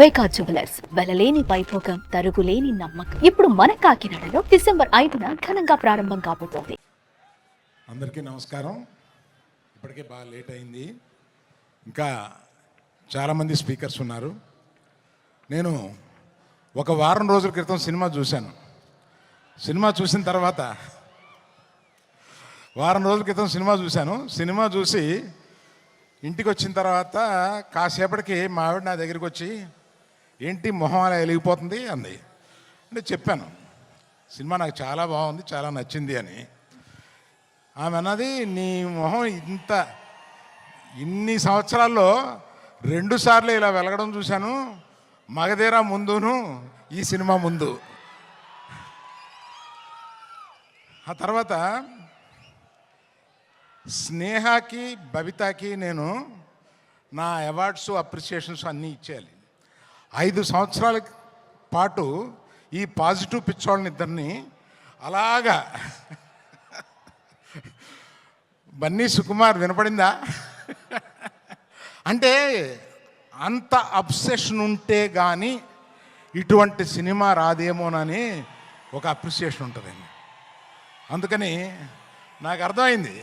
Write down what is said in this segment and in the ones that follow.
వైకా jewellers వెలలేని Vaibhogam తరుగులేని నమ్మకం ఇప్పుడు మన కాకినాడలో డిసెంబర్ 5న ఘనంగా ప్రారంభం కాబోతోంది. అందరికీ నమస్కారం. ఇప్పటికే బాగా లేట్ అయింది, ఇంకా చాలామంది స్పీకర్స్ ఉన్నారు. నేను ఒక వారం రోజుల క్రితం సినిమా చూశాను. సినిమా చూసిన తర్వాత సినిమా చూసి ఇంటికి వచ్చిన తర్వాత కాసేపటికి మా ఆవిడ నా దగ్గరికి వచ్చి, ఏంటి మొహం అలా వెలిగిపోతుంది అంది. అంటే చెప్పాను, సినిమా నాకు చాలా బాగుంది, చాలా నచ్చింది అని. ఆమె అన్నది, నీ మొహం ఇన్ని సంవత్సరాల్లో 2 సార్లు ఇలా వెలగడం చూశాను, మగధీర ముందును ఈ సినిమా ముందు. ఆ తర్వాత స్నేహకి బబితాకి నేను నా అవార్డ్స్ అప్రిసియేషన్స్ అన్నీ ఇచ్చేయాలి. 5 సంవత్సరాల పాటు ఈ పాజిటివ్ పిచ్చోళ్ళని ఇద్దరిని అలాగా బన్నీ సుకుమార్ వినపడిందా అంటే అంత అబ్సెషన్ ఉంటే కానీ ఇటువంటి సినిమా రాదేమోనని ఒక అప్రిసియేషన్ ఉంటుందండి. అందుకని నాకు అర్థమైంది.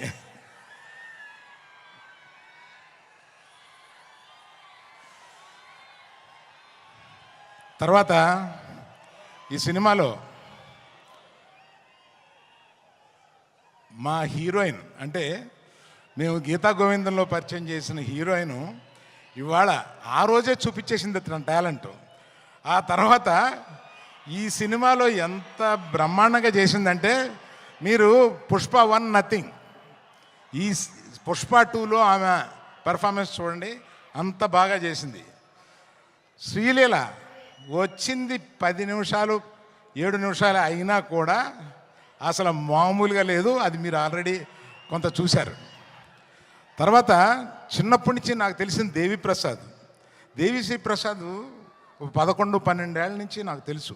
తర్వాత ఈ సినిమాలో మా హీరోయిన్, అంటే మేము గీతా గోవిందంలో పరిచయం చేసిన హీరోయిన్ ఇవాళ ఆ రోజే చూపించేసింది తన టాలెంట్. ఆ తర్వాత ఈ సినిమాలో ఎంత బ్రహ్మాండంగా చేసిందంటే, మీరు పుష్ప 1 నథింగ్, ఈ పుష్ప 2లో ఆమె పెర్ఫార్మెన్స్ చూడండి, అంత బాగా చేసింది. శ్రీలీల వచ్చింది 10 నిమిషాలు 7 నిమిషాలు అయినా కూడా అసలు మామూలుగా లేదు. అది మీరు ఆల్రెడీ కొంత చూశారు. తర్వాత చిన్నప్పటి నుంచి నాకు తెలిసిన దేవిశ్రీ ప్రసాద్ 11-12 ఏళ్ళ నుంచి నాకు తెలుసు.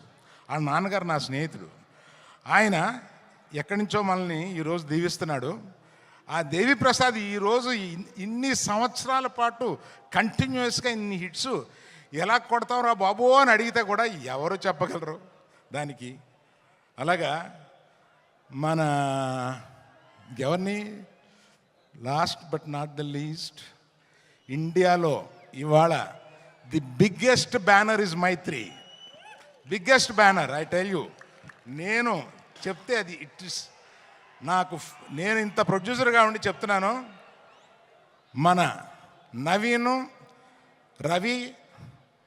ఆ నాన్నగారు నా స్నేహితుడు. ఆయన ఎక్కడి నుంచో మనల్ని ఈరోజు దీవిస్తున్నాడు. ఆ దేవిప్రసాద్ ఈరోజు ఇన్ని సంవత్సరాల పాటు కంటిన్యూస్గా ఇన్ని హిట్స్ ఎలా కొడతావురా బాబు అని అడిగితే కూడా ఎవరు చెప్పగలరు దానికి. అలాగా మన ఎవరిని, last but not the least, ఇండియాలో ఇవాళ the biggest banner is Mythri. Biggest banner, I tell you. నేను చెప్తే అది ఇట్ ఇస్ నేను ఇంత ప్రొడ్యూసర్గా ఉండి చెప్తున్నాను. మన నవీను, రవి,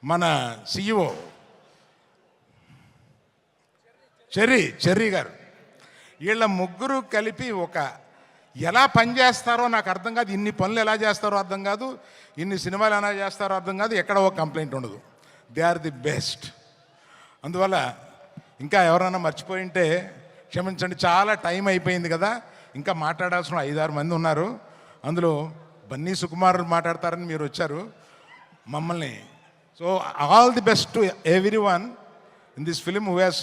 మన సిఇఓ చెర్రీ గారు, వీళ్ళ ముగ్గురు కలిపి ఎలా పనిచేస్తారో నాకు అర్థం కాదు. ఇన్ని పనులు ఎలా చేస్తారో అర్థం కాదు, ఇన్ని సినిమాలు ఎలా చేస్తారో అర్థం కాదు, ఎక్కడ ఒక కంప్లైంట్ ఉండదు. They are the best. అందువల్ల ఇంకా ఎవరైనా మర్చిపోయి ఉంటే క్షమించండి, చాలా టైం అయిపోయింది కదా. ఇంకా మాట్లాడాల్సిన 5-6 మంది ఉన్నారు. అందులో బన్నీ సుకుమార్ మాట్లాడతారని మీరు వచ్చారు మమ్మల్ని. So all the best to every one in this film who has,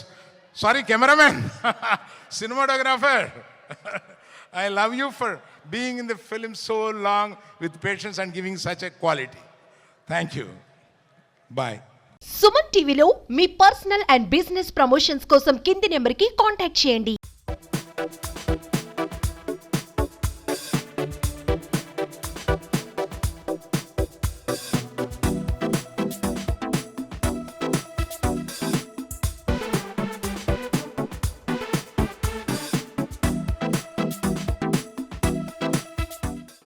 sorry cameraman, cinematographer, I love you for being in the film so long with patience and giving such a quality. Thank you. Bye. Suman టీవీలో మీ personal and business promotions కోసం కింది నెంబర్కి contact చేయండి.